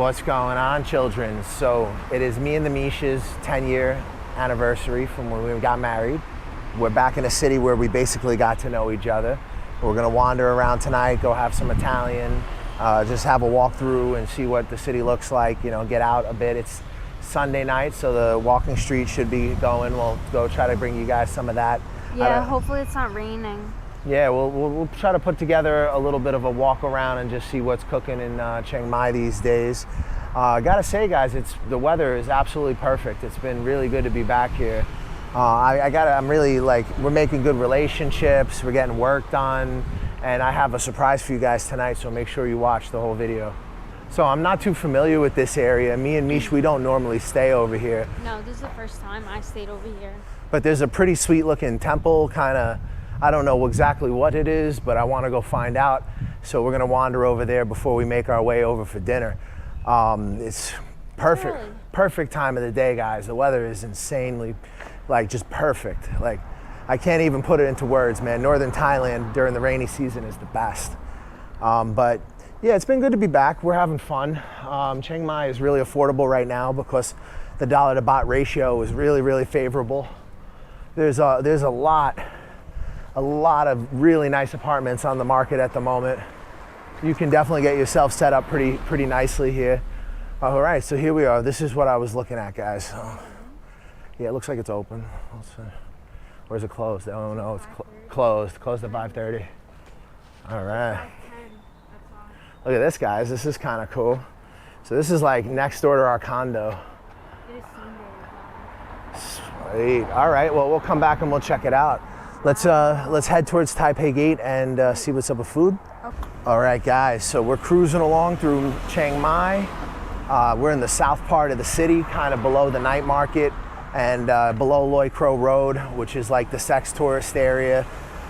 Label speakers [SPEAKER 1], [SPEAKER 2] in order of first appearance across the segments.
[SPEAKER 1] What's going on, children? So it is me and the Mishas 10-year anniversary from when we got married. We're back in a city where we basically got to know each other. We're gonna wander around tonight, go have some Italian, just have a walk through and see what the city looks like, you know, get out a bit. It's Sunday night, so the walking street should be going. We'll go try to bring you guys some of that.
[SPEAKER 2] Yeah, hopefully it's not raining.
[SPEAKER 1] Yeah, we'll try to put together a little bit of a walk around and just see what's cooking in Chiang Mai these days. I gotta say, guys, the weather is absolutely perfect. It's been really good to be back here. I'm really we're making good relationships. We're getting work done, and I have a surprise for you guys tonight. So make sure you watch the whole video. So I'm not too familiar with this area. Me and Mish, we don't normally stay over here.
[SPEAKER 2] No, this is the first time I stayed over here.
[SPEAKER 1] But there's a pretty sweet looking temple, kind of. I don't know exactly what it is, but I want to go find out. So we're gonna wander over there before we make our way over for dinner. It's perfect,
[SPEAKER 2] Really?
[SPEAKER 1] Perfect time of the day, guys. The weather is insanely, just perfect. I can't even put it into words, man. Northern Thailand during the rainy season is the best. But yeah, it's been good to be back. We're having fun. Chiang Mai is really affordable right now because the dollar to baht ratio is really, really favorable. There's a lot of really nice apartments on the market at the moment. You can definitely get yourself set up pretty nicely here. All right, so here we are. This is what I was looking at, guys. So, yeah, it looks like it's open. Let's see. Or is it closed? Oh no, it's closed. Closed at 5:30. All right. Look at this, guys. This is kind of cool. So this is like next door to our condo.
[SPEAKER 2] It is Sunday.
[SPEAKER 1] Sweet. All right. Well, we'll come back and we'll check it out. Let's head towards Taipei Gate and see what's up with food.
[SPEAKER 2] Okay.
[SPEAKER 1] All right, guys. So we're cruising along through Chiang Mai. We're in the south part of the city, kind of below the night market and below Loi Kro Road, which is like the sex tourist area.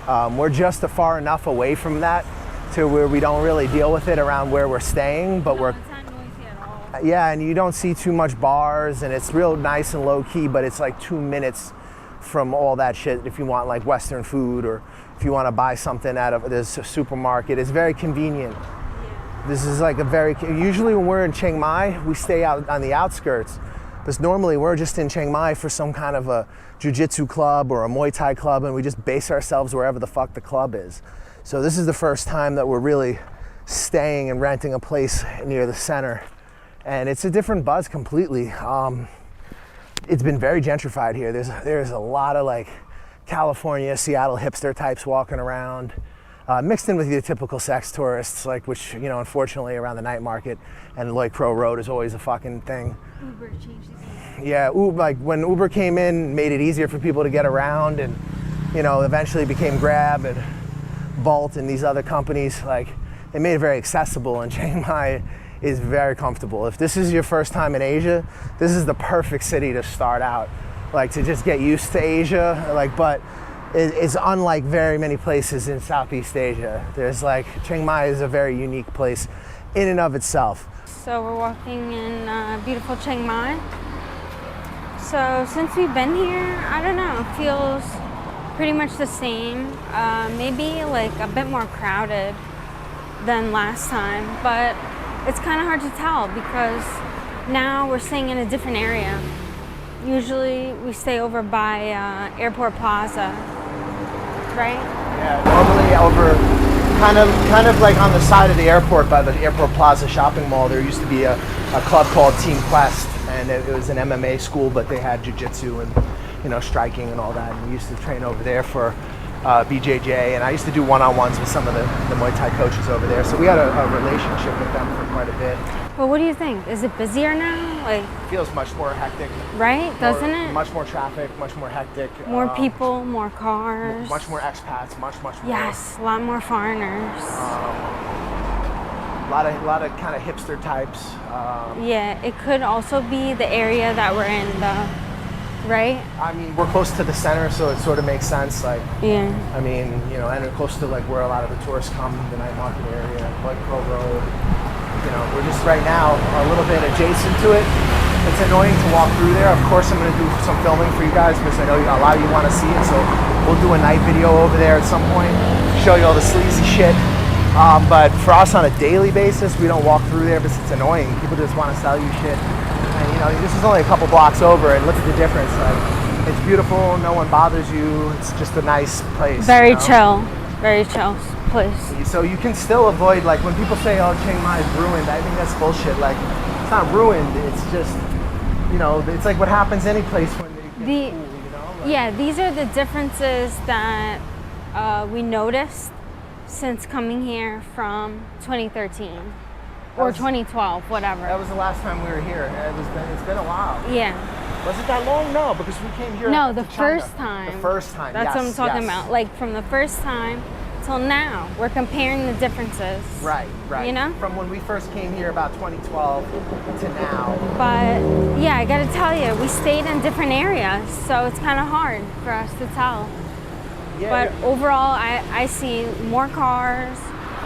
[SPEAKER 1] We're just far enough away from that to where we don't really deal with it around where we're staying, but
[SPEAKER 2] It's not noisy at all.
[SPEAKER 1] yeah, and you don't see too much bars, and it's real nice and low key, but it's like 2 minutes from all that shit if you want like Western food or if you want to buy something out of this supermarket. It's very convenient.
[SPEAKER 2] Yeah.
[SPEAKER 1] This is like usually when we're in Chiang Mai, we stay out on the outskirts. Because normally we're just in Chiang Mai for some kind of a jiu-jitsu club or a Muay Thai club, and we just base ourselves wherever the fuck the club is. So this is the first time that we're really staying and renting a place near the center. And it's a different buzz completely. It's been very gentrified here. There's a lot of like California, Seattle hipster types walking around, mixed in with your typical sex tourists, which, you know, unfortunately around the night market and Loi Kro Road is always a fucking thing.
[SPEAKER 2] Uber changed the game.
[SPEAKER 1] Yeah, when Uber came in, made it easier for people to get around, and, you know, eventually became Grab and Bolt and these other companies. It made it very accessible, and Chiang Mai is very comfortable. If this is your first time in Asia, this is the perfect city to start out, to just get used to Asia, but it's unlike very many places in Southeast Asia. Chiang Mai is a very unique place in and of itself.
[SPEAKER 2] So we're walking in beautiful Chiang Mai. So since we've been here, I don't know, it feels pretty much the same. Maybe a bit more crowded than last time, but it's kind of hard to tell because now we're staying in a different area. Usually we stay over by Airport Plaza, right?
[SPEAKER 1] Yeah, normally over kind of like on the side of the airport by the Airport Plaza shopping mall, there used to be a club called Team Quest, and it was an MMA school, but they had jiu-jitsu and, you know, striking and all that, and we used to train over there for BJJ, and I used to do one-on-ones with some of the Muay Thai coaches over there, so we had a relationship with them for quite a bit.
[SPEAKER 2] Well, what do you think? Is it busier now?
[SPEAKER 1] It feels much more hectic.
[SPEAKER 2] Right? Doesn't it?
[SPEAKER 1] Much more traffic, much more hectic.
[SPEAKER 2] More people, more cars.
[SPEAKER 1] Much more expats, much more.
[SPEAKER 2] Yes, a lot more foreigners.
[SPEAKER 1] A lot of kind of hipster types.
[SPEAKER 2] Yeah, it could also be the area that we're in, though. Right?
[SPEAKER 1] I mean, we're close to the center, so it sort of makes sense.
[SPEAKER 2] Yeah.
[SPEAKER 1] I mean, you know, and we're close to where a lot of the tourists come, the night market area, Loi Kro Road. You know, we're just right now a little bit adjacent to it. It's annoying to walk through there. Of course, I'm going to do some filming for you guys because I know a lot of you want to see it. So we'll do a night video over there at some point, show you all the sleazy shit. But for us on a daily basis, we don't walk through there because it's annoying. People just want to sell you shit. And you know, this is only a couple blocks over, and look at the difference. Like, it's beautiful. No one bothers you. It's just a nice place.
[SPEAKER 2] Very chill. Very chill place.
[SPEAKER 1] So you can still avoid, like, when people say, "Oh, Chiang Mai is ruined," I think that's bullshit. Like, it's not ruined. It's just, you know, it's like what happens any place when they get cool, you know? Like,
[SPEAKER 2] yeah, these are the differences that we noticed since coming here from 2013 or 2012, whatever.
[SPEAKER 1] That was the last time we were here. It's been a while.
[SPEAKER 2] Yeah.
[SPEAKER 1] Was it that long? No, because we came here.
[SPEAKER 2] No, the
[SPEAKER 1] to China.
[SPEAKER 2] first time.
[SPEAKER 1] The first time.
[SPEAKER 2] That's
[SPEAKER 1] yes,
[SPEAKER 2] what I'm talking
[SPEAKER 1] yes.
[SPEAKER 2] about. Like from the first time till now, we're comparing the differences.
[SPEAKER 1] Right, right.
[SPEAKER 2] You know?
[SPEAKER 1] From when we first came here about 2012 to now.
[SPEAKER 2] But yeah, I gotta tell you, we stayed in different areas, so it's kind of hard for us to tell.
[SPEAKER 1] Yeah.
[SPEAKER 2] But overall, I see more cars,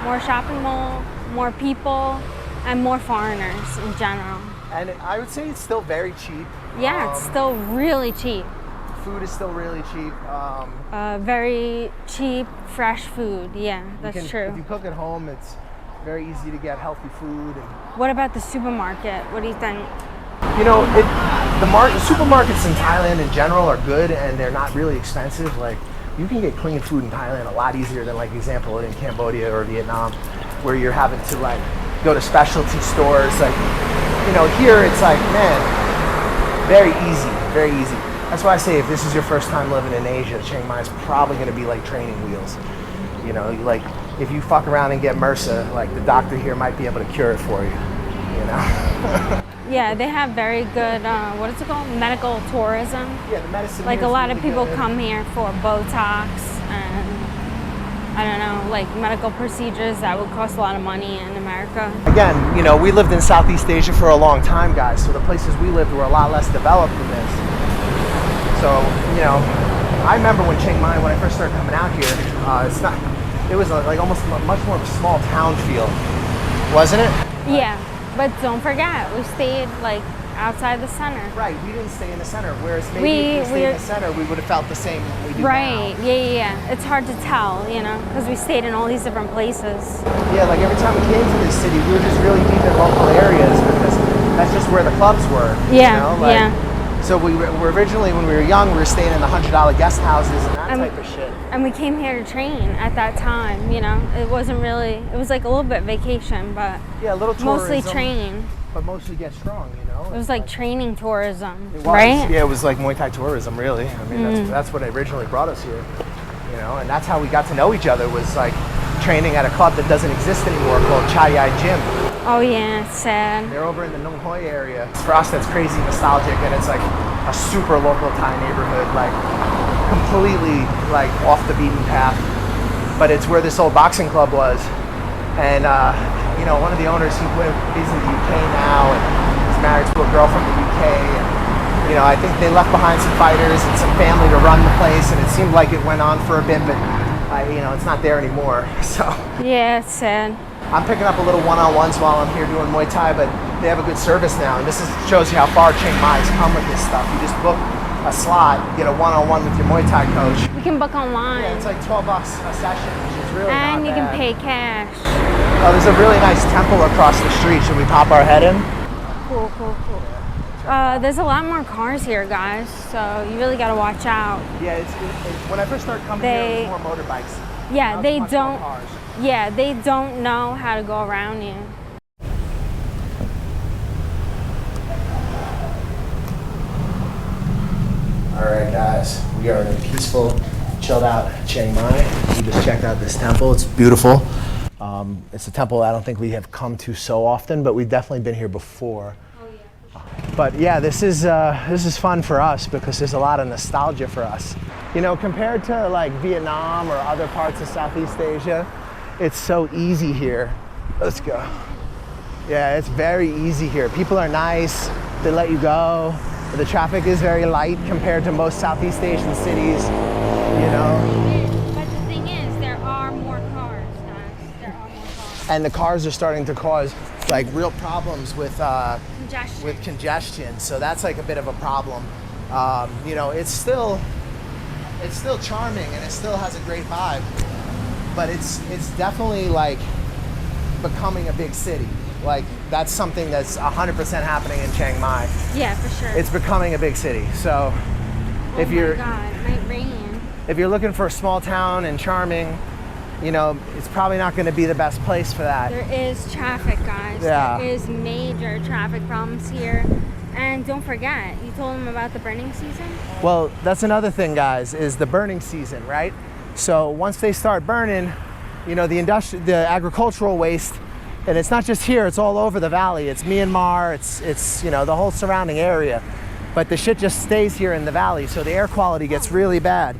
[SPEAKER 2] more shopping mall, more people, and more foreigners in general.
[SPEAKER 1] And I would say it's still very cheap.
[SPEAKER 2] Yeah, it's still really cheap.
[SPEAKER 1] Food is still really cheap.
[SPEAKER 2] Very cheap, fresh food. Yeah, that's true.
[SPEAKER 1] If you cook at home, it's very easy to get healthy food. And,
[SPEAKER 2] what about the supermarket? What do you think?
[SPEAKER 1] you know, the supermarkets in Thailand in general are good, and they're not really expensive. Like, you can get clean food in Thailand a lot easier than, like, example, in Cambodia or Vietnam, where you're having to, like, go to specialty stores. Like, you know, here it's like, man, very easy, very easy. That's why I say if this is your first time living in Asia, Chiang Mai is probably going to be like training wheels. You know, like if you fuck around and get MRSA, like the doctor here might be able to cure it for you. You know.
[SPEAKER 2] Yeah, they have very good, what is it called? Medical tourism.
[SPEAKER 1] Yeah, the medicine.
[SPEAKER 2] Like a lot of
[SPEAKER 1] really
[SPEAKER 2] people
[SPEAKER 1] good.
[SPEAKER 2] come here for Botox and I don't know, like medical procedures that would cost a lot of money in America.
[SPEAKER 1] Again, you know, we lived in Southeast Asia for a long time, guys. So the places we lived were a lot less developed than this. So, you know, I remember when Chiang Mai, when I first started coming out here, it was like almost much more of a small town feel, wasn't it?
[SPEAKER 2] Yeah, but don't forget, we stayed like outside the center.
[SPEAKER 1] Right, we didn't stay in the center, whereas maybe if we stayed in the center, we would have felt the same we do
[SPEAKER 2] right,
[SPEAKER 1] now.
[SPEAKER 2] yeah. It's hard to tell, you know, because we stayed in all these different places.
[SPEAKER 1] Yeah, like every time we came to this city, we were just really deep in local areas because that's just where the clubs were.
[SPEAKER 2] Yeah,
[SPEAKER 1] you know? Like,
[SPEAKER 2] yeah.
[SPEAKER 1] So we were originally, when we were young, we were staying in the $100 guest houses and that type of shit.
[SPEAKER 2] And we came here to train at that time, you know. It wasn't really, it was like a little bit vacation, but
[SPEAKER 1] yeah, a little tourism,
[SPEAKER 2] mostly training.
[SPEAKER 1] But mostly get strong, you know.
[SPEAKER 2] It was like training tourism,
[SPEAKER 1] it was.
[SPEAKER 2] right?
[SPEAKER 1] Yeah, it was like Muay Thai tourism, really. I mean, that's what originally brought us here, you know. And that's how we got to know each other, was like training at a club that doesn't exist anymore called Chai Yai Gym.
[SPEAKER 2] Oh yeah, it's sad.
[SPEAKER 1] They're over in the Nong Hoi area. For us, that's crazy nostalgic, and it's like a super local Thai neighborhood, like completely like off the beaten path. But it's where this old boxing club was, and you know, one of the owners, he's in the UK now, and he's married to a girl from the UK. And, you know, I think they left behind some fighters and some family to run the place, and it seemed like it went on for a bit, but you know, it's not there anymore. So
[SPEAKER 2] Yeah, it's sad.
[SPEAKER 1] I'm picking up a little one-on-ones while I'm here doing Muay Thai, but they have a good service now, and this shows you how far Chiang Mai has come with this stuff. You just book a slot, get a one-on-one with your Muay Thai coach.
[SPEAKER 2] You can book online.
[SPEAKER 1] Yeah, it's like $12 a session, which is really
[SPEAKER 2] and
[SPEAKER 1] not
[SPEAKER 2] you
[SPEAKER 1] bad.
[SPEAKER 2] can pay cash.
[SPEAKER 1] Oh, there's a really nice temple across the street. Should we pop our head in?
[SPEAKER 2] Cool, cool, cool. There's a lot more cars here, guys, so you really got to watch out.
[SPEAKER 1] Yeah, when I first started coming here, it was more motorbikes.
[SPEAKER 2] Yeah,
[SPEAKER 1] Now
[SPEAKER 2] they
[SPEAKER 1] it's much more
[SPEAKER 2] don't.
[SPEAKER 1] cars.
[SPEAKER 2] Yeah, they don't know how to go around you.
[SPEAKER 1] All right, guys, we are in a peaceful, chilled out Chiang Mai. We just checked out this temple. It's beautiful. It's a temple I don't think we have come to so often, but we've definitely been here before.
[SPEAKER 2] Oh yeah.
[SPEAKER 1] But yeah, this is fun for us because there's a lot of nostalgia for us. You know, compared to like Vietnam or other parts of Southeast Asia, it's so easy here. Let's go. Yeah, it's very easy here. People are nice. They let you go. The traffic is very light compared to most Southeast Asian cities, you know.
[SPEAKER 2] But the thing is, there are more cars, guys. There are more cars.
[SPEAKER 1] And the cars are starting to cause like real problems with
[SPEAKER 2] Congestion.
[SPEAKER 1] congestion. So that's like a bit of a problem. You know, it's still charming and it still has a great vibe. but it's definitely like becoming a big city. Like that's something that's 100% happening in Chiang Mai.
[SPEAKER 2] Yeah, for sure.
[SPEAKER 1] It's becoming a big city. So if you're,
[SPEAKER 2] God, it might rain.
[SPEAKER 1] if you're looking for a small town and charming, you know, it's probably not going to be the best place for that.
[SPEAKER 2] There is traffic, guys.
[SPEAKER 1] Yeah.
[SPEAKER 2] There is major traffic problems here. And don't forget, you told them about the burning season?
[SPEAKER 1] Well, that's another thing, guys, is the burning season, right? So once they start burning, you know, the agricultural waste, and it's not just here, it's all over the valley. It's Myanmar, it's you know, the whole surrounding area. But the shit just stays here in the valley, so the air quality gets really bad.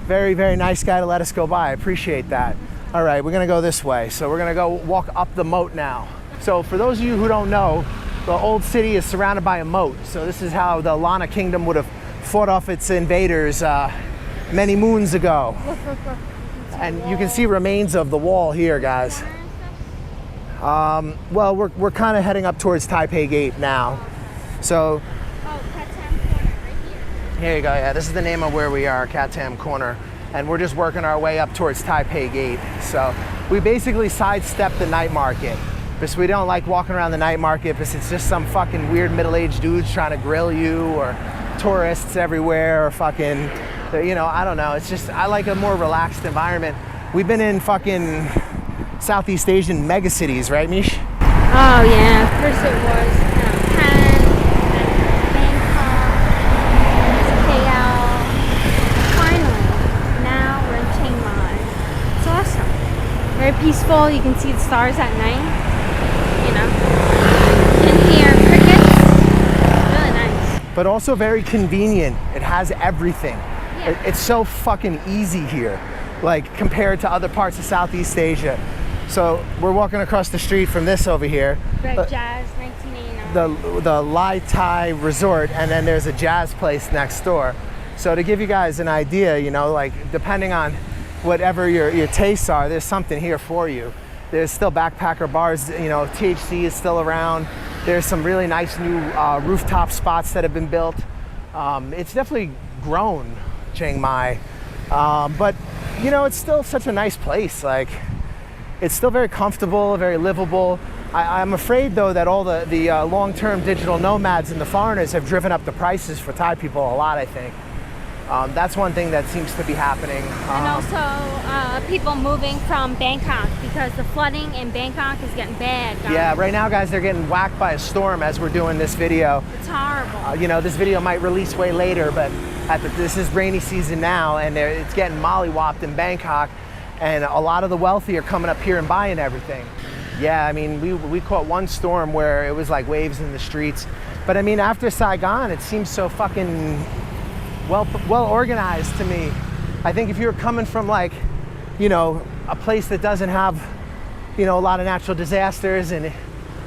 [SPEAKER 1] Very, very nice guy to let us go by. I appreciate that. All right, we're gonna go this way. So we're gonna go walk up the moat now. So for those of you who don't know, the old city is surrounded by a moat. So this is how the Lana Kingdom would have fought off its invaders many moons ago. And you can see remains of the wall here, guys. Well, we're kind of heading up towards Taipei Gate now. So, here you go, yeah, this is the name of where we are, Cat Tam Corner. And we're just working our way up towards Taipei Gate. So, we basically sidestepped the night market. Because we don't like walking around the night market because it's just some fucking weird middle-aged dudes trying to grill you, or tourists everywhere, or fucking, you know, I don't know. It's just, I like a more relaxed environment. We've been in fucking Southeast Asian megacities, right, Mish?
[SPEAKER 2] Oh yeah, first it was Penn, Bangkok, KL. Finally, now we're in Chiang Mai. It's awesome. Very peaceful. You can see the stars at night. You know, and here crickets. Really nice.
[SPEAKER 1] But also very convenient. It has everything.
[SPEAKER 2] Yeah.
[SPEAKER 1] It's so fucking easy here, like compared to other parts of Southeast Asia. So we're walking across the street from this over here.
[SPEAKER 2] Red Jazz 1989.
[SPEAKER 1] The Lai Thai Resort, and then there's a jazz place next door. So to give you guys an idea, you know, like depending on whatever your tastes are, there's something here for you. There's still backpacker bars, you know, THC is still around. There's some really nice new rooftop spots that have been built. It's definitely grown, Chiang Mai. But, you know, it's still such a nice place. Like, it's still very comfortable, very livable. I'm afraid, though, that all the long-term digital nomads and the foreigners have driven up the prices for Thai people a lot, I think. That's one thing that seems to be happening.
[SPEAKER 2] And also people moving from Bangkok because the flooding in Bangkok is getting bad, guys.
[SPEAKER 1] Yeah, right now, guys, they're getting whacked by a storm as we're doing this video.
[SPEAKER 2] It's horrible.
[SPEAKER 1] You know, this video might release way later, but this is rainy season now, and it's getting mollywopped in Bangkok, and a lot of the wealthy are coming up here and buying everything. Yeah, I mean, we caught one storm where it was like waves in the streets. But I mean, after Saigon, it seems so fucking well organized to me. I think if you're coming from like, you know, a place that doesn't have, you know, a lot of natural disasters and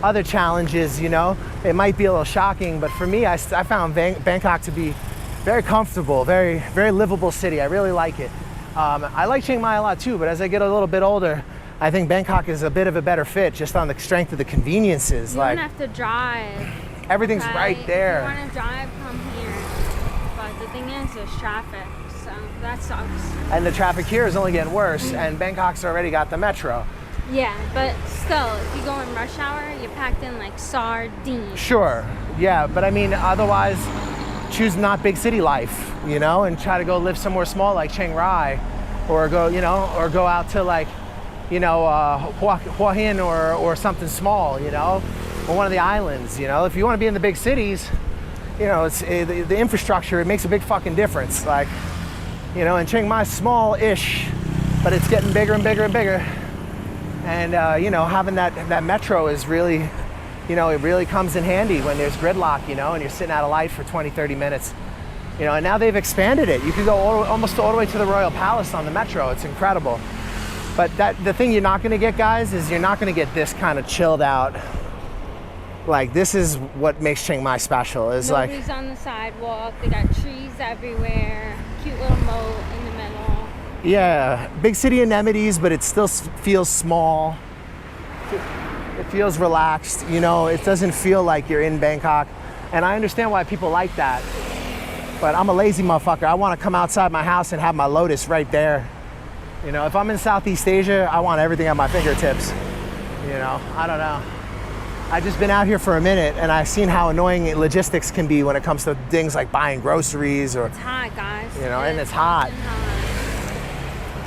[SPEAKER 1] other challenges, you know, it might be a little shocking. But for me, I found Bangkok to be very comfortable, very, very livable city. I really like it. I like Chiang Mai a lot too, but as I get a little bit older, I think Bangkok is a bit of a better fit just on the strength of the conveniences.
[SPEAKER 2] You don't have to drive.
[SPEAKER 1] Everything's right there.
[SPEAKER 2] If you want to drive, come here. But the thing is, there's traffic, so that sucks.
[SPEAKER 1] And the traffic here is only getting worse, and Bangkok's already got the metro.
[SPEAKER 2] Yeah, but still, if you go in rush hour, you're packed in like sardines.
[SPEAKER 1] Sure, yeah, but I mean, otherwise, choose not big city life, you know, and try to go live somewhere small like Chiang Mai, or go, you know, or go out to like, you know, Hua Hin or something small, you know, or one of the islands, you know. If you want to be in the big cities, you know, it's the infrastructure, it makes a big fucking difference. Like, you know, and Chiang Mai's small-ish, but it's getting bigger and bigger and bigger. And, you know, having that metro is really, you know, it really comes in handy when there's gridlock, you know, and you're sitting out of light for 20, 30 minutes. You know, and now they've expanded it. You can go almost all the way to the Royal Palace on the metro. It's incredible. But the thing you're not going to get, guys, is you're not going to get this kind of chilled out. Like, this is what makes Chiang Mai special. Is
[SPEAKER 2] Nobody's on the sidewalk. They got trees everywhere. Cute little moat in the middle.
[SPEAKER 1] Yeah, big city anemones, but it still feels small. It feels relaxed. You know, it doesn't feel like you're in Bangkok. And I understand why people like that. But I'm a lazy motherfucker. I want to come outside my house and have my Lotus right there. You know, if I'm in Southeast Asia, I want everything at my fingertips. You know, I don't know. I've just been out here for a minute and I've seen how annoying logistics can be when it comes to things like buying groceries or...
[SPEAKER 2] It's hot, guys.
[SPEAKER 1] You know, and it's hot.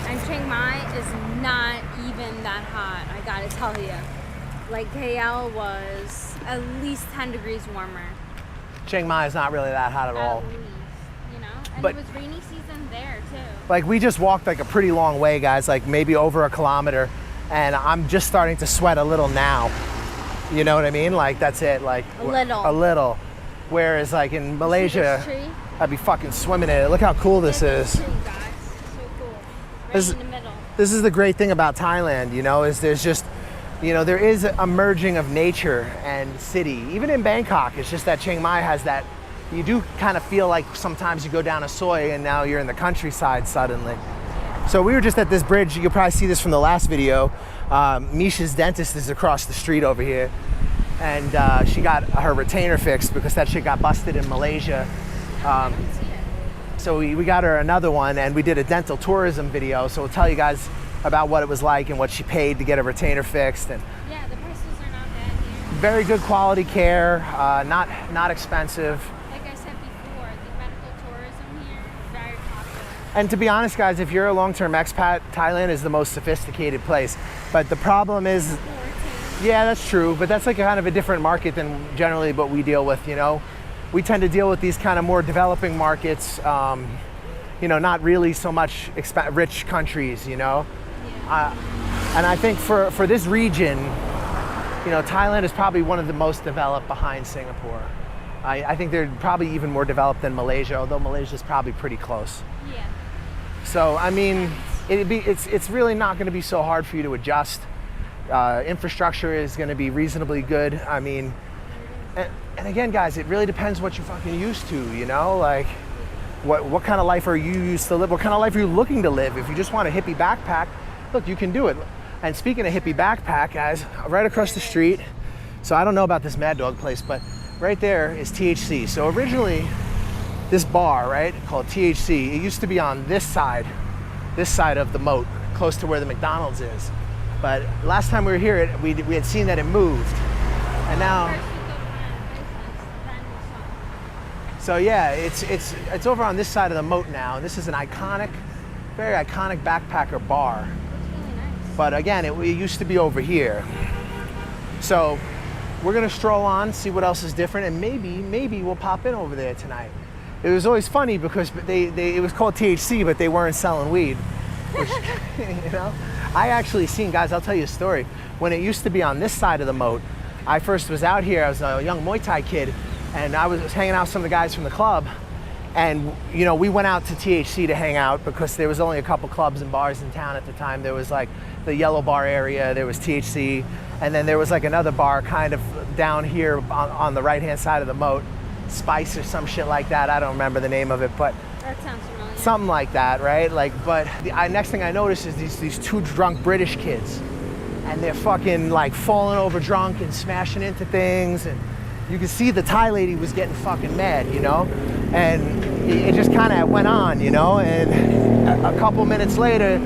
[SPEAKER 2] And Chiang Mai is not even that hot, I gotta tell you. Like KL was at least 10 degrees warmer.
[SPEAKER 1] Chiang Mai is not really that hot at all.
[SPEAKER 2] At least, you know? And
[SPEAKER 1] But-
[SPEAKER 2] it was rainy season there too.
[SPEAKER 1] Like we just walked like a pretty long way, guys, like maybe over a kilometer, and I'm just starting to sweat a little now. You know what I mean? Like that's it, like
[SPEAKER 2] A little.
[SPEAKER 1] A little. Whereas like in Malaysia,
[SPEAKER 2] See this tree?
[SPEAKER 1] I'd be fucking swimming in it. Look how cool this is.
[SPEAKER 2] Tree, guys. So cool. Right
[SPEAKER 1] This-
[SPEAKER 2] in the middle.
[SPEAKER 1] This is the great thing about Thailand, you know, is there's just, you know, there is a merging of nature and city. Even in Bangkok, it's just that Chiang Mai has that, you do kind of feel like sometimes you go down a soy and now you're in the countryside suddenly. So we were just at this bridge. You'll probably see this from the last video. Misha's dentist is across the street over here. And she got her retainer fixed because that shit got busted in Malaysia.
[SPEAKER 2] I didn't see it.
[SPEAKER 1] So we got her another one, and we did a dental tourism video. So we'll tell you guys about what it was like and what she paid to get a retainer fixed. And
[SPEAKER 2] Yeah, the prices are not bad here.
[SPEAKER 1] very good quality care, not expensive.
[SPEAKER 2] Like I said before, the medical tourism here is very popular.
[SPEAKER 1] And to be honest, guys, if you're a long-term expat, Thailand is the most sophisticated place. But the problem is, yeah, that's true, but that's like a kind of a different market than generally what we deal with, you know? We tend to deal with these kind of more developing markets, you know, not really so much rich countries, you know? And I think for this region, you know, Thailand is probably one of the most developed behind Singapore. I think they're probably even more developed than Malaysia, although Malaysia is probably pretty close.
[SPEAKER 2] Yeah.
[SPEAKER 1] So, I mean, it's really not going to be so hard for you to adjust. Infrastructure is going to be reasonably good. I mean, and again, guys, it really depends what you're fucking used to, you know? Like, what kind of life are you used to live? What kind of life are you looking to live? If you just want a hippie backpack, look, you can do it. And speaking of hippie backpack, guys, right across the street, so I don't know about this Mad Dog place, but right there is THC. So originally, this bar, right, called THC, it used to be on this side of the moat, close to where the McDonald's is. But last time we were here, we had seen that it moved. And now, so yeah, it's over on this side of the moat now. This is an iconic, very iconic backpacker bar. But again, it used to be over here. So we're gonna stroll on, see what else is different, and maybe we'll pop in over there tonight. It was always funny because it was called THC, but they weren't selling weed. Which, you know, I actually seen, guys, I'll tell you a story. When it used to be on this side of the moat, I first was out here, I was a young Muay Thai kid, and I was hanging out with some of the guys from the club, and you know, we went out to THC to hang out because there was only a couple clubs and bars in town at the time. There was like the Yellow Bar area, there was THC, and then there was like another bar kind of down here on the right-hand side of the moat, Spice or some shit like that. I don't remember the name of it, but
[SPEAKER 2] That sounds familiar.
[SPEAKER 1] something like that, right? Like, but the next thing I noticed is these two drunk British kids, and they're fucking like falling over drunk and smashing into things, and you could see the Thai lady was getting fucking mad, you know? And it just kind of went on, you know? And a couple minutes later,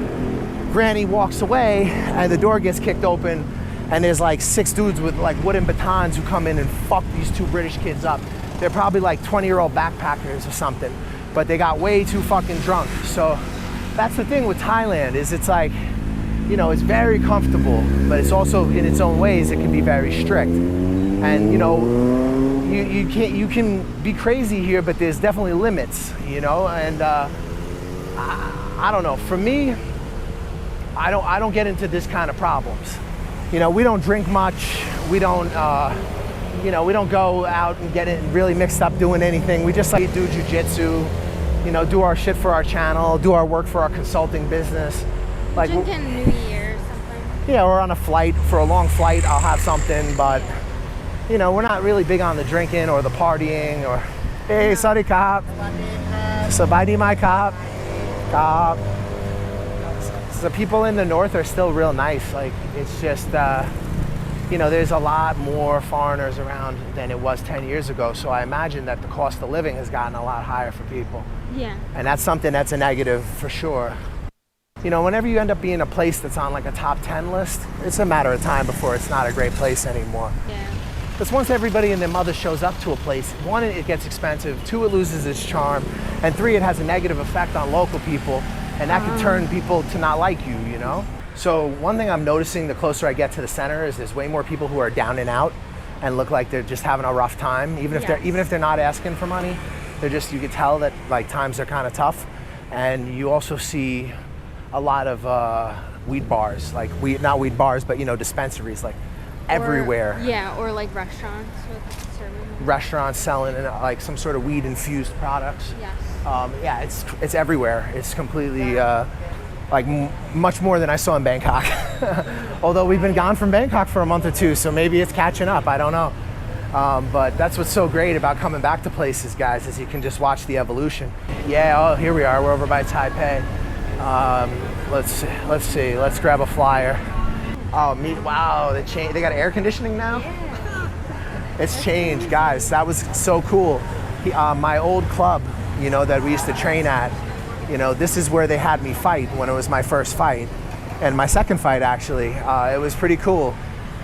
[SPEAKER 1] Granny walks away, and the door gets kicked open, and there's like 6 dudes with like wooden batons who come in and fuck these 2 British kids up. They're probably like 20-year-old backpackers or something, but they got way too fucking drunk. So that's the thing with Thailand, is it's like, you know, it's very comfortable, but it's also in its own ways, it can be very strict. And you know, you can be crazy here, but there's definitely limits, you know. And I don't know. For me, I don't get into this kind of problems. You know, we don't drink much. We don't. You know, we don't go out and get it really mixed up doing anything. We just like do jujitsu, you know, do our shit for our channel, do our work for our consulting business. Like,
[SPEAKER 2] Drinking New Year or something.
[SPEAKER 1] yeah, we're on a flight, for a long flight, I'll have something, but you know, we're not really big on the drinking or the partying or, hey, sorry, cop. Sabadi, my cop. Cop. The people in the north are still real nice. Like, it's just, you know, there's a lot more foreigners around than it was 10 years ago. So I imagine that the cost of living has gotten a lot higher for people.
[SPEAKER 2] Yeah.
[SPEAKER 1] And that's something that's a negative for sure. You know, whenever you end up being a place that's on like a top 10 list, it's a matter of time before it's not a great place anymore.
[SPEAKER 2] Yeah.
[SPEAKER 1] Because once everybody and their mother shows up to a place, one, it gets expensive, two, it loses its charm, and three, it has a negative effect on local people, and that can turn people to not like you, you know? So one thing I'm noticing the closer I get to the center is there's way more people who are down and out and look like they're just having a rough time. Even if they're not asking for money, they're just, you could tell that like times are kind of tough. And you also see a lot of weed bars, like not weed bars, but you know, dispensaries, like everywhere.
[SPEAKER 2] Yeah, or like restaurants with serving.
[SPEAKER 1] Restaurants selling like some sort of weed infused products.
[SPEAKER 2] Yes.
[SPEAKER 1] Yeah, it's everywhere. It's completely like much more than I saw in Bangkok. Although we've been gone from Bangkok for a month or two, so maybe it's catching up. I don't know. But that's what's so great about coming back to places, guys, is you can just watch the evolution. Yeah. Oh, here we are. We're over by Taipei. Let's see. Let's grab a flyer. Oh, wow, they got air conditioning now?
[SPEAKER 2] Yeah.
[SPEAKER 1] It's changed, guys. That was so cool. My old club, you know, that we used to train at, you know, this is where they had me fight when it was my first fight. And my second fight, actually. It was pretty cool.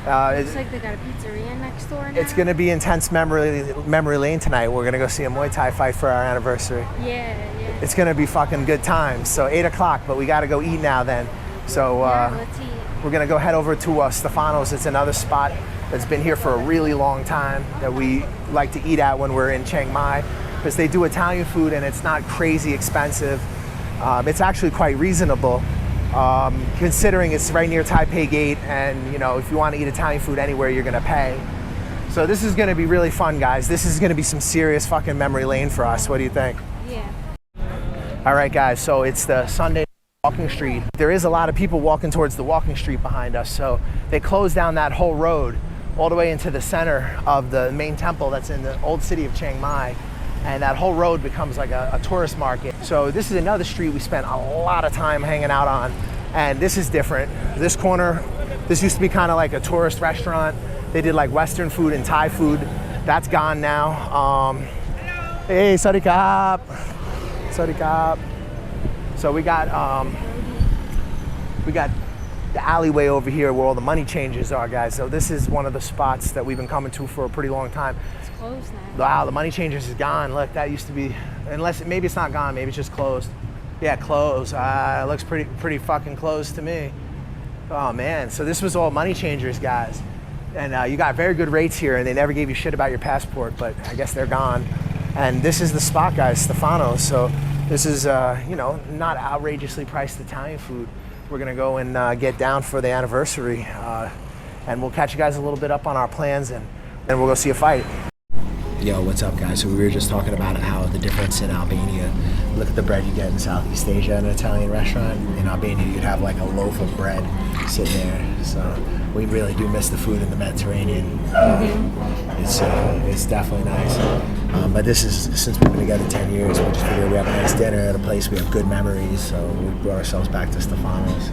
[SPEAKER 2] Looks like they got a pizzeria next door now.
[SPEAKER 1] It's going to be intense memory lane tonight. We're going to go see a Muay Thai fight for our anniversary.
[SPEAKER 2] Yeah.
[SPEAKER 1] It's going to be fucking good times. So 8 o'clock, but we got to go eat now then. So
[SPEAKER 2] let's eat.
[SPEAKER 1] we're going to go head over to Stefano's. It's another spot that's been here for a really long time that we like to eat at when we're in Chiang Mai, because they do Italian food and it's not crazy expensive. It's actually quite reasonable, considering it's right near Taipei Gate, and you know, if you want to eat Italian food anywhere, you're going to pay. So this is going to be really fun, guys. This is going to be some serious fucking memory lane for us. What do you think?
[SPEAKER 2] Yeah.
[SPEAKER 1] All right, guys, so it's the Sunday walking street. There is a lot of people walking towards the walking street behind us, so they closed down that whole road all the way into the center of the main temple that's in the old city of Chiang Mai, and that whole road becomes like a tourist market. So this is another street we spent a lot of time hanging out on, and this is different. This corner, this used to be kind of like a tourist restaurant. They did like Western food and Thai food. That's gone now. Hey, Sawasdee Krap. Sawasdee Krap. So we got the alleyway over here where all the money changers are, guys. So this is one of the spots that we've been coming to for a pretty long time.
[SPEAKER 2] It's closed now.
[SPEAKER 1] Wow, the money changers is gone. Look, that used to be, unless maybe it's not gone, maybe it's just closed. Yeah, closed. It looks pretty fucking closed to me. Oh man, so this was all money changers, guys. And you got very good rates here, and they never gave you shit about your passport, but I guess they're gone. And this is the spot, guys, Stefano's. So this is, you know, not outrageously priced Italian food. We're gonna go and get down for the anniversary, and we'll catch you guys a little bit up on our plans, and then we'll go see a fight. Yo, what's up, guys? So we were just talking about how the difference in Albania. Look at the bread you get in Southeast Asia in an Italian restaurant. In Albania, you'd have like a loaf of bread sitting there. So we really do miss the food in the Mediterranean. It's definitely nice. But this is, since we've been together 10 years, we just figured we have a nice dinner at a place we have good memories, so we brought ourselves back to Stefano's.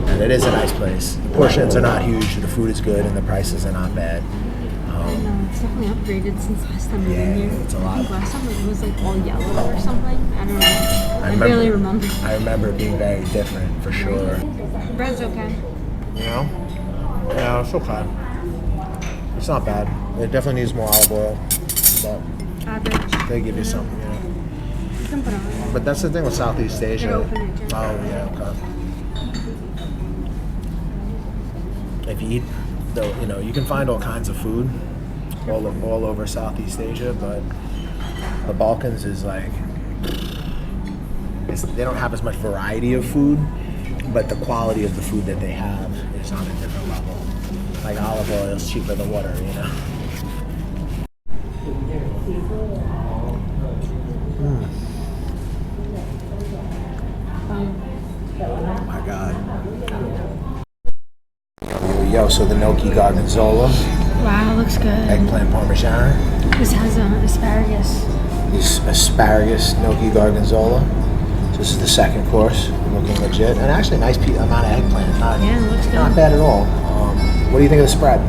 [SPEAKER 1] And it is a nice place. The portions are not huge, the food is good, and the prices are not bad.
[SPEAKER 2] I know, it's definitely upgraded since last time we were here.
[SPEAKER 1] It's a lot.
[SPEAKER 2] I think last time it was like all yellow or something. I don't know. I barely remember.
[SPEAKER 1] I remember it being very different, for sure.
[SPEAKER 2] The bread's okay.
[SPEAKER 1] You know? Yeah, it's okay. It's not bad. It definitely needs more olive oil, but
[SPEAKER 2] Average.
[SPEAKER 1] they give you something, you know.
[SPEAKER 2] You can put on.
[SPEAKER 1] But that's the thing with Southeast Asia.
[SPEAKER 2] They're open at Jim.
[SPEAKER 1] Oh, yeah, okay. If you eat, though, you know, you can find all kinds of food all over Southeast Asia, but the Balkans is like, they don't have as much variety of food, but the quality of the food that they have is on a different level. Like olive oil is cheaper than water, you know. Oh my God. Yo, so the gnocchi gorgonzola.
[SPEAKER 2] Wow, looks good.
[SPEAKER 1] Eggplant parmesan.
[SPEAKER 2] This has asparagus.
[SPEAKER 1] This asparagus gnocchi gorgonzola. So this is the second course. Looking legit. And actually a nice amount of eggplant.
[SPEAKER 2] Yeah, it looks good.
[SPEAKER 1] Not bad at all. What do you think of the spread?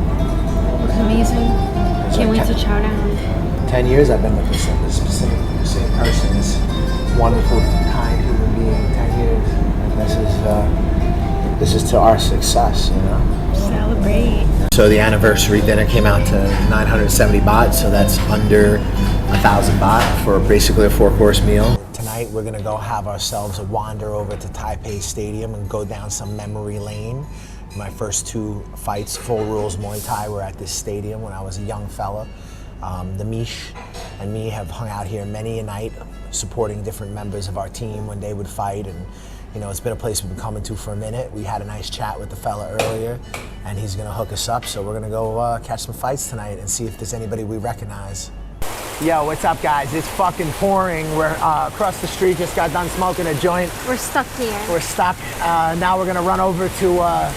[SPEAKER 2] Looks amazing. Can't wait to chow down.
[SPEAKER 1] 10 years I've been with the same person. This wonderful, kind human being. 10 years. And This is to our success, you know.
[SPEAKER 2] Celebrate.
[SPEAKER 1] So the anniversary dinner came out to 970 baht, so that's under 1,000 baht for basically a 4-course meal. Tonight we're gonna go have ourselves a wander over to Taipei Stadium and go down some memory lane. My first 2 fights, full rules Muay Thai, were at this stadium when I was a young fella. The Mish and me have hung out here many a night, supporting different members of our team when they would fight, and you know, it's been a place we've been coming to for a minute. We had a nice chat with the fella earlier, and he's gonna hook us up, so we're gonna go catch some fights tonight and see if there's anybody we recognize. Yo, what's up, guys? It's fucking pouring. We're across the street, just got done smoking a joint.
[SPEAKER 2] We're stuck here.
[SPEAKER 1] We're stuck. Now we're gonna run over to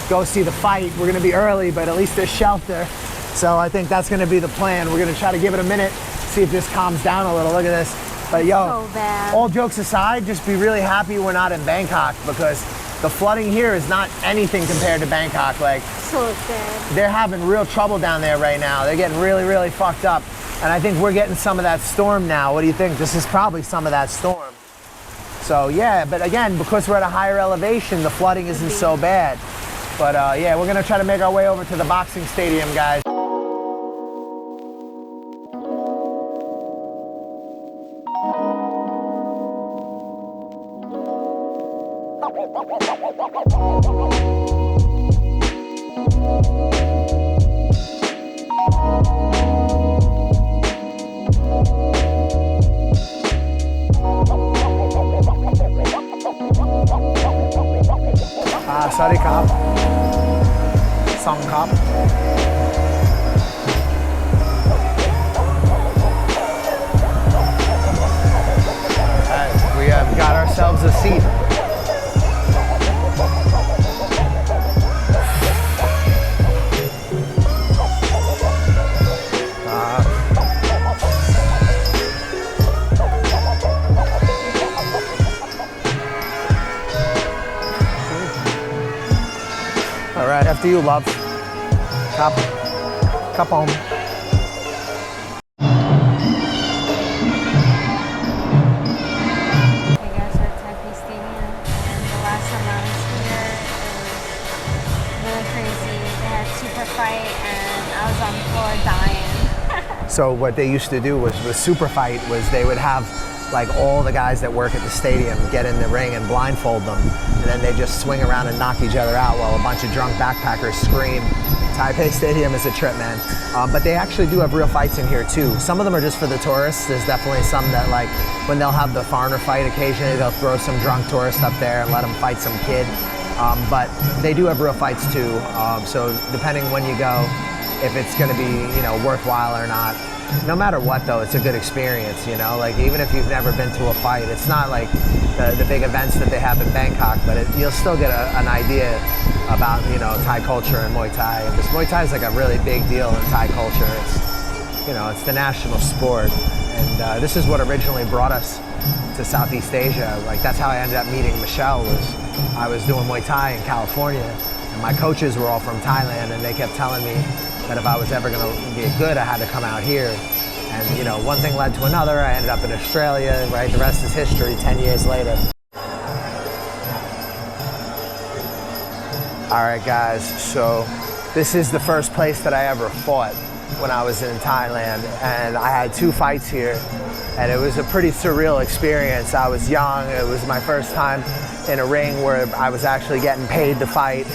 [SPEAKER 1] go see the fight. We're gonna be early, but at least there's shelter. So I think that's gonna be the plan. We're gonna try to give it a minute, see if this calms down a little. Look at this. But yo,
[SPEAKER 2] So bad.
[SPEAKER 1] all jokes aside, just be really happy we're not in Bangkok, because the flooding here is not anything compared to Bangkok. Like,
[SPEAKER 2] So bad.
[SPEAKER 1] they're having real trouble down there right now. They're getting really, really fucked up. And I think we're getting some of that storm now. What do you think? This is probably some of that storm. So yeah, but again, because we're at a higher elevation, the flooding isn't so bad. But yeah, we're gonna try to make our way over to the boxing stadium, guys. Sorry, Kap. Song Kap. We have got ourselves a seat. All right, after you, love. Cup home.
[SPEAKER 2] Hey guys, we're at Taipei Stadium, and the last time I was here, it was really crazy. They had super fight, and I was on the floor dying.
[SPEAKER 1] So what they used to do was with super fight was they would have like all the guys that work at the stadium get in the ring and blindfold them, and then they just swing around and knock each other out while a bunch of drunk backpackers scream. Taipei Stadium is a trip, man. But they actually do have real fights in here too. Some of them are just for the tourists. There's definitely some that, like, when they'll have the foreigner fight occasionally, they'll throw some drunk tourist up there and let them fight some kid. But they do have real fights too. So depending when you go, if it's gonna be, you know, worthwhile or not. No matter what though, it's a good experience, you know? Like, even if you've never been to a fight, it's not like the big events that they have in Bangkok, but you'll still get an idea about, you know, Thai culture and Muay Thai. Because Muay Thai is like a really big deal in Thai culture. It's, you know, it's the national sport. And this is what originally brought us to Southeast Asia. Like, that's how I ended up meeting Michelle. Was I was doing Muay Thai in California, and my coaches were all from Thailand, and they kept telling me that if I was ever gonna get good, I had to come out here. And you know, one thing led to another. I ended up in Australia, right? The rest is history 10 years later. All right, guys, so this is the first place that I ever fought when I was in Thailand. And I had 2 fights here, and it was a pretty surreal experience. I was young. It was my first time in a ring where I was actually getting paid to fight.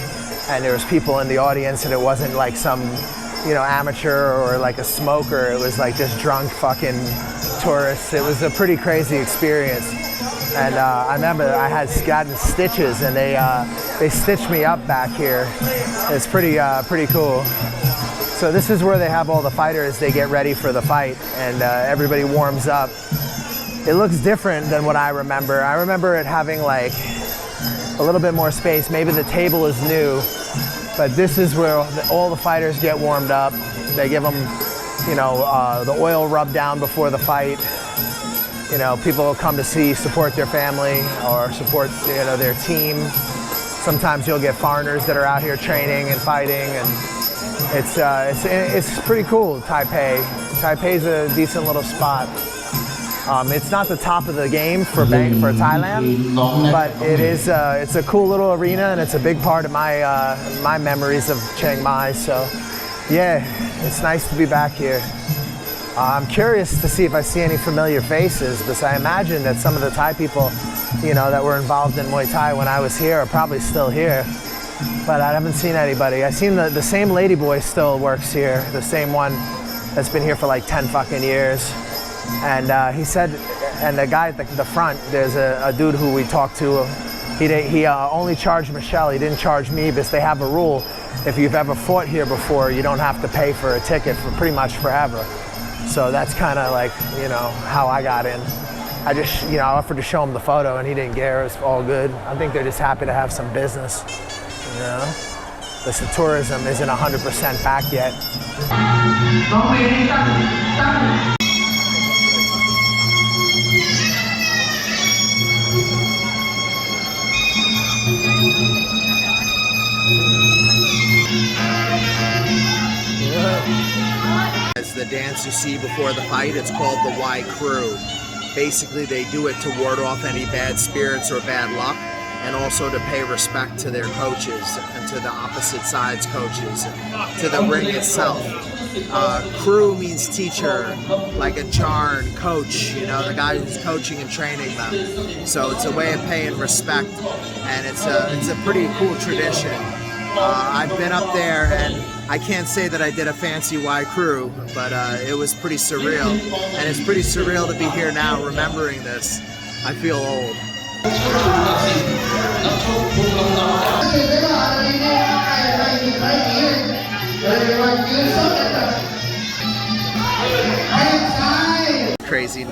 [SPEAKER 1] And there was people in the audience, and it wasn't like some, you know, amateur or like a smoker. It was like just drunk fucking tourists. It was a pretty crazy experience. And I remember I had gotten stitches, and they stitched me up back here. It's pretty cool. So this is where they have all the fighters. They get ready for the fight, and everybody warms up. It looks different than what I remember. I remember it having like a little bit more space. Maybe the table is new, but this is where all the fighters get warmed up. They give them, you know, the oil rub down before the fight. You know, people will come to support their family or support, you know, their team. Sometimes you'll get foreigners that are out here training and fighting, and it's pretty cool. Taipei's a decent little spot. It's not the top of the game for Thailand, but it's a cool little arena, and it's a big part of my memories of Chiang Mai. So yeah, it's nice to be back here. I'm curious to see if I see any familiar faces, because I imagine that some of the Thai people, you know, that were involved in Muay Thai when I was here are probably still here, but I haven't seen anybody. I've seen the same ladyboy still works here, the same one that's been here for like 10 fucking years. And he said, and the guy at the front, there's a dude who we talked to, he only charged Michelle, he didn't charge me, because they have a rule, if you've ever fought here before, you don't have to pay for a ticket for pretty much forever. So that's kind of like, you know, how I got in. I just, you know, I offered to show him the photo and he didn't care, it's all good. I think they're just happy to have some business, you know? Listen, tourism isn't 100% back yet. As the dance you see before the fight, it's called the Muay crew. Basically, they do it to ward off any bad spirits or bad luck, and also to pay respect to their coaches and to the opposite side's coaches, and to the ring itself. Crew means teacher, like a charn, coach, you know, the guy who's coaching and training them. So it's a way of paying respect, and it's a pretty cool tradition. I've been up there, and I can't say that I did a fancy Muay crew, but it was pretty surreal. And it's pretty surreal to be here now remembering this. I feel old. Crazy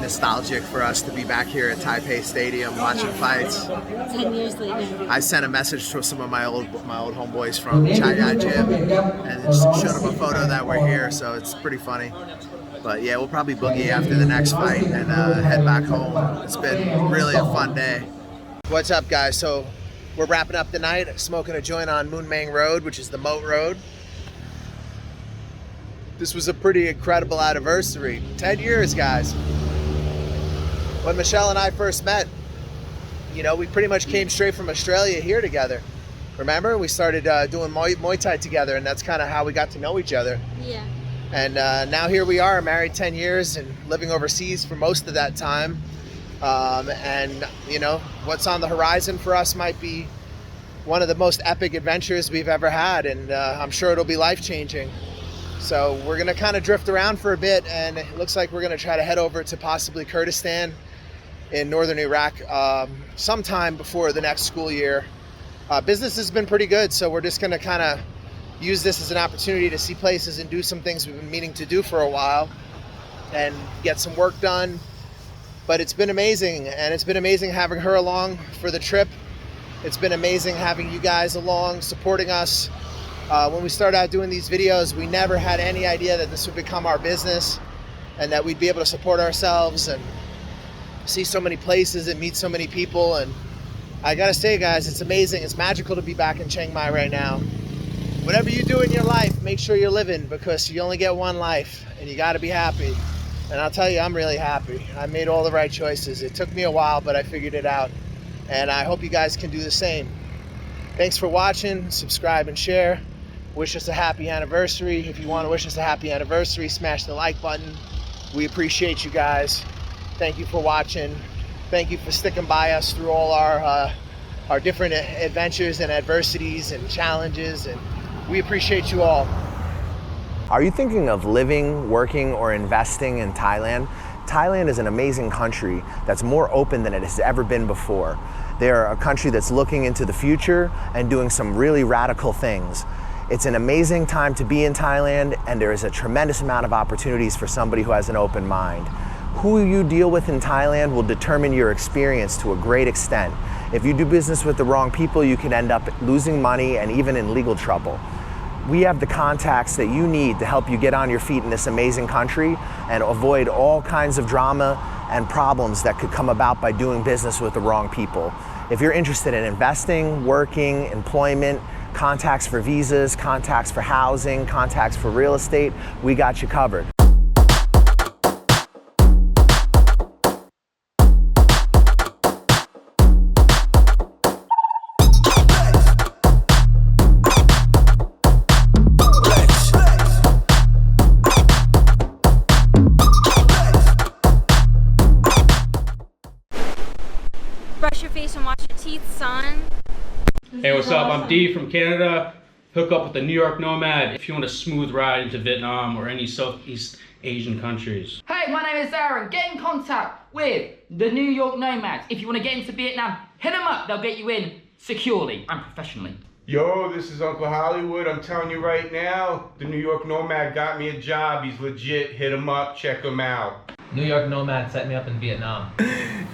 [SPEAKER 1] nostalgic for us to be back here at Taipei Stadium watching fights.
[SPEAKER 2] 10 years later.
[SPEAKER 1] I sent a message to some of my old homeboys from Chiang Mai gym and just showed them a photo that we're here, so it's pretty funny. But yeah, we'll probably boogie after the next fight and head back home. It's been really a fun day. What's up, guys? So we're wrapping up the night, smoking a joint on Moon Mang Road, which is the Moat Road. This was a pretty incredible anniversary. 10 years, guys. When Michelle and I first met, you know, we pretty much came straight from Australia here together. Remember? We started doing Muay Thai together, and that's kind of how we got to know each other.
[SPEAKER 2] Yeah.
[SPEAKER 1] And now here we are, married 10 years and living overseas for most of that time. And, you know, what's on the horizon for us might be one of the most epic adventures we've ever had, and I'm sure it'll be life-changing. So we're gonna kind of drift around for a bit, and it looks like we're gonna try to head over to possibly Kurdistan in northern Iraq sometime before the next school year. Business has been pretty good, so we're just gonna kind of use this as an opportunity to see places and do some things we've been meaning to do for a while and get some work done. But it's been amazing, and it's been amazing having her along for the trip. It's been amazing having you guys along, supporting us. When we started out doing these videos, we never had any idea that this would become our business and that we'd be able to support ourselves and see so many places and meet so many people. And I gotta say, guys, it's amazing. It's magical to be back in Chiang Mai right now. Whatever you do in your life, make sure you're living, because you only get one life and you gotta be happy. And I'll tell you, I'm really happy. I made all the right choices. It took me a while, but I figured it out. And I hope you guys can do the same. Thanks for watching. Subscribe and share. Wish us a happy anniversary. If you want to wish us a happy anniversary, smash the like button. We appreciate you guys. Thank you for watching. Thank you for sticking by us through all our different adventures and adversities and challenges, and we appreciate you all. Are you thinking of living, working, or investing in Thailand? Thailand is an amazing country that's more open than it has ever been before. They're a country that's looking into the future and doing some really radical things. It's an amazing time to be in Thailand, and there is a tremendous amount of opportunities for somebody who has an open mind. Who you deal with in Thailand will determine your experience to a great extent. If you do business with the wrong people, you can end up losing money and even in legal trouble. We have the contacts that you need to help you get on your feet in this amazing country and avoid all kinds of drama and problems that could come about by doing business with the wrong people. If you're interested in investing, working, employment, contacts for visas, contacts for housing, contacts for real estate, we got you covered.
[SPEAKER 3] D from Canada. Hook up with the New York Nomad if you want a smooth ride into Vietnam or any Southeast Asian countries.
[SPEAKER 4] Hey, my name is Aaron. Get in contact with the New York Nomads. If you want to get into Vietnam, hit them up. They'll get you in securely and professionally.
[SPEAKER 5] Yo, this is Uncle Hollywood. I'm telling you right now, the New York Nomad got me a job. He's legit. Hit him up. Check him out.
[SPEAKER 6] New York Nomad set me up in Vietnam.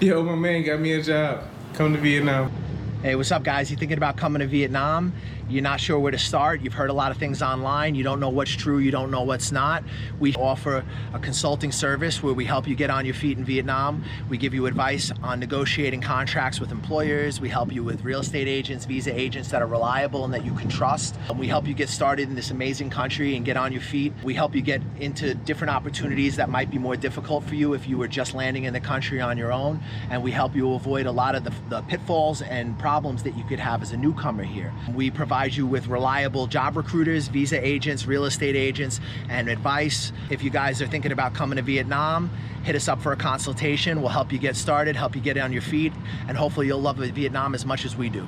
[SPEAKER 7] Yo, my man got me a job. Come to Vietnam.
[SPEAKER 1] Hey, what's up, guys? You thinking about coming to Vietnam? You're not sure where to start. You've heard a lot of things online. You don't know what's true. You don't know what's not. We offer a consulting service where we help you get on your feet in Vietnam. We give you advice on negotiating contracts with employers. We help you with real estate agents, visa agents that are reliable and that you can trust. And we help you get started in this amazing country and get on your feet. We help you get into different opportunities that might be more difficult for you if you were just landing in the country on your own. And we help you avoid a lot of the pitfalls and problems that you could have as a newcomer here. We provide you with reliable job recruiters, visa agents, real estate agents, and advice. If you guys are thinking about coming to Vietnam, hit us up for a consultation. We'll help you get started, help you get on your feet, and hopefully you'll love Vietnam as much as we do.